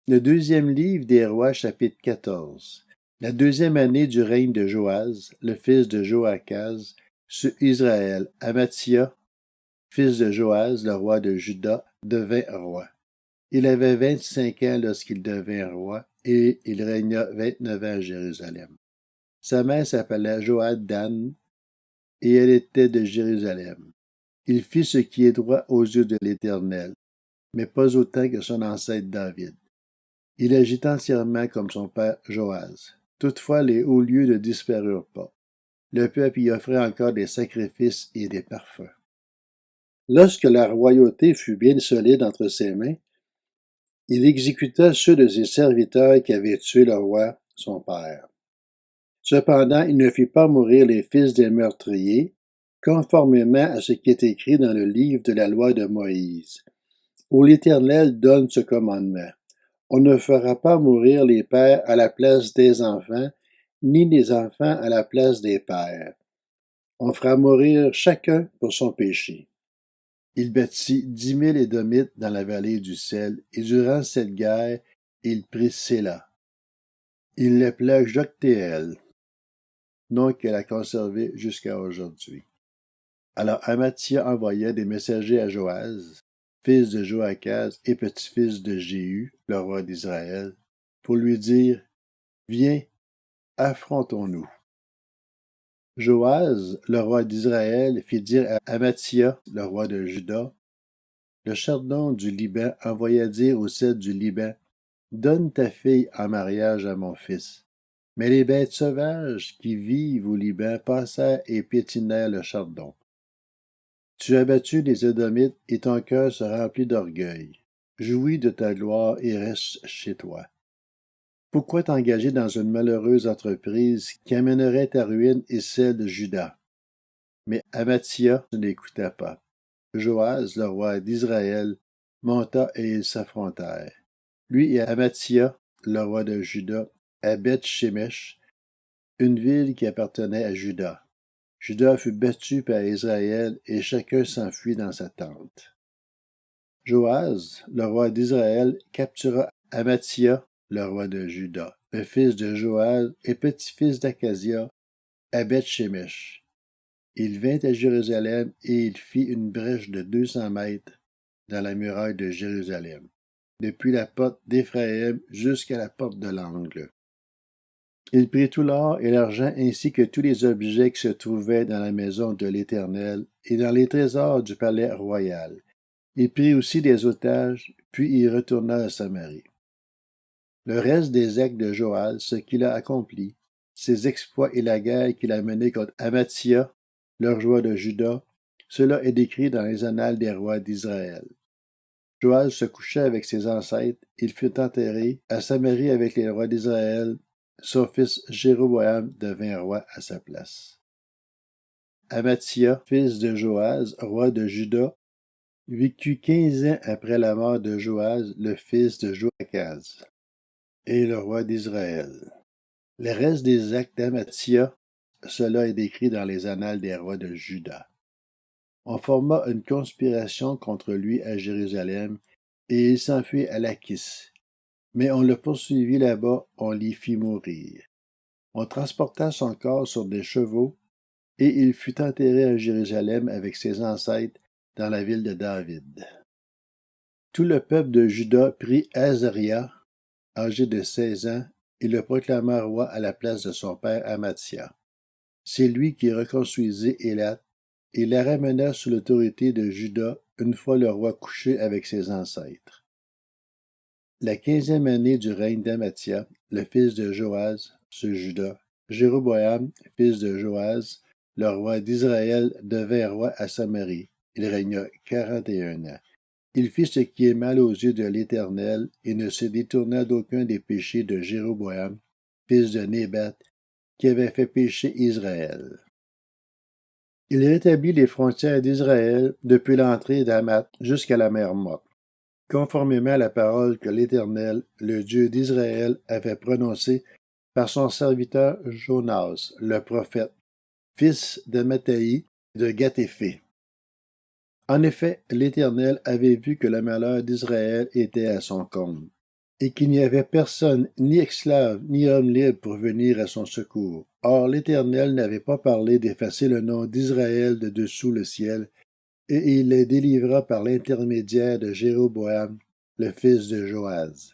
Le deuxième livre des Rois, chapitre 14. La deuxième année du règne de Joas, le fils de Joachaz, sur Israël, Amathia, fils de Joas, le roi de Juda, devint roi. Il avait 25 ans lorsqu'il devint roi, et il régna 29 ans à Jérusalem. Sa mère s'appelait Joad-Dan, et elle était de Jérusalem. Il fit ce qui est droit aux yeux de l'Éternel, mais pas autant que son ancêtre David. Il agit entièrement comme son père Joas. Toutefois, les hauts lieux ne disparurent pas. Le peuple y offrait encore des sacrifices et des parfums. Lorsque la royauté fut bien solide entre ses mains, il exécuta ceux de ses serviteurs qui avaient tué le roi, son père. Cependant, il ne fit pas mourir les fils des meurtriers, conformément à ce qui est écrit dans le livre de la loi de Moïse, où l'Éternel donne ce commandement. On ne fera pas mourir les pères à la place des enfants, ni les enfants à la place des pères. On fera mourir chacun pour son péché. Il bâtit 10 000 Édomites dans la vallée du sel, et durant cette guerre, il prit Séla. Il l'appela Joctéel, nom qu'elle a conservé jusqu'à aujourd'hui. Alors Amathia envoya des messagers à Joas, fils de Joachaz et petit-fils de Jéhu, le roi d'Israël, pour lui dire: Viens, affrontons-nous. Joas, le roi d'Israël, fit dire à Amathia, le roi de Juda: Le chardon du Liban envoya dire au cèdre du Liban: Donne ta fille en mariage à mon fils. Mais les bêtes sauvages qui vivent au Liban passèrent et piétinèrent le chardon. Tu as battu les Édomites et ton cœur se remplit d'orgueil. Jouis de ta gloire et reste chez toi. Pourquoi t'engager dans une malheureuse entreprise qui amènerait ta ruine et celle de Juda? Mais Amathia ne l'écouta pas. Joas, le roi d'Israël, monta et ils s'affrontèrent. Lui et Amathia, le roi de Juda, à Beth-Shemesh, une ville qui appartenait à Juda. Juda fut battu par Israël et chacun s'enfuit dans sa tente. Joas, le roi d'Israël, captura Amathia, le roi de Juda, le fils de Joas et petit-fils d'Acasia, à Beth-Shemesh. Il vint à Jérusalem et il fit une brèche de 200 mètres dans la muraille de Jérusalem, depuis la porte d'Éphraïm jusqu'à la porte de l'angle. Il prit tout l'or et l'argent ainsi que tous les objets qui se trouvaient dans la maison de l'Éternel et dans les trésors du palais royal. Il prit aussi des otages, puis il retourna à Samarie. Le reste des actes de Joas, ce qu'il a accompli, ses exploits et la guerre qu'il a menée contre Amathia, le roi de Juda, cela est décrit dans les annales des rois d'Israël. Joas se coucha avec ses ancêtres, il fut enterré à Samarie avec les rois d'Israël. Son fils Jéroboam devint roi à sa place. Amathia, fils de Joas, roi de Juda, vécut 15 ans après la mort de Joas, le fils de Joachaz, et le roi d'Israël. Le reste des actes d'Amathia, cela est décrit dans les annales des rois de Juda. On forma une conspiration contre lui à Jérusalem, et il s'enfuit à Lachis. Mais on le poursuivit là-bas, on l'y fit mourir. On transporta son corps sur des chevaux, et il fut enterré à Jérusalem avec ses ancêtres dans la ville de David. Tout le peuple de Juda prit Azaria, âgé de 16 ans, et le proclama roi à la place de son père Amathia. C'est lui qui reconstruisit Élat et la ramena sous l'autorité de Juda une fois le roi couché avec ses ancêtres. La 15e année du règne d'Amathia, le fils de Joas, sur Juda, Jéroboam, fils de Joas, le roi d'Israël, devint roi à Samarie. Il régna 41 ans. Il fit ce qui est mal aux yeux de l'Éternel et ne se détourna d'aucun des péchés de Jéroboam, fils de Nébat, qui avait fait pécher Israël. Il rétablit les frontières d'Israël depuis l'entrée d'Hamath jusqu'à la mer Morte, conformément à la parole que l'Éternel, le Dieu d'Israël, avait prononcée par son serviteur Jonas, le prophète, fils de Matthaï de Gatéphé. En effet, l'Éternel avait vu que le malheur d'Israël était à son comble, et qu'il n'y avait personne, ni esclave, ni homme libre pour venir à son secours. Or l'Éternel n'avait pas parlé d'effacer le nom d'Israël de dessous le ciel, et il les délivra par l'intermédiaire de Jéroboam, le fils de Joas.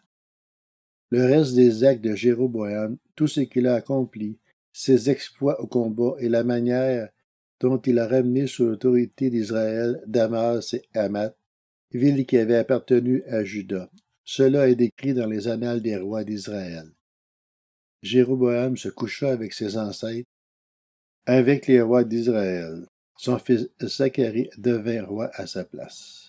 Le reste des actes de Jéroboam, tout ce qu'il a accompli, ses exploits au combat et la manière dont il a ramené sous l'autorité d'Israël Damas et Hamath, villes qui avaient appartenu à Juda. Cela est décrit dans les annales des rois d'Israël. Jéroboam se coucha avec ses ancêtres, avec les rois d'Israël. Son fils Zacharie devint roi à sa place.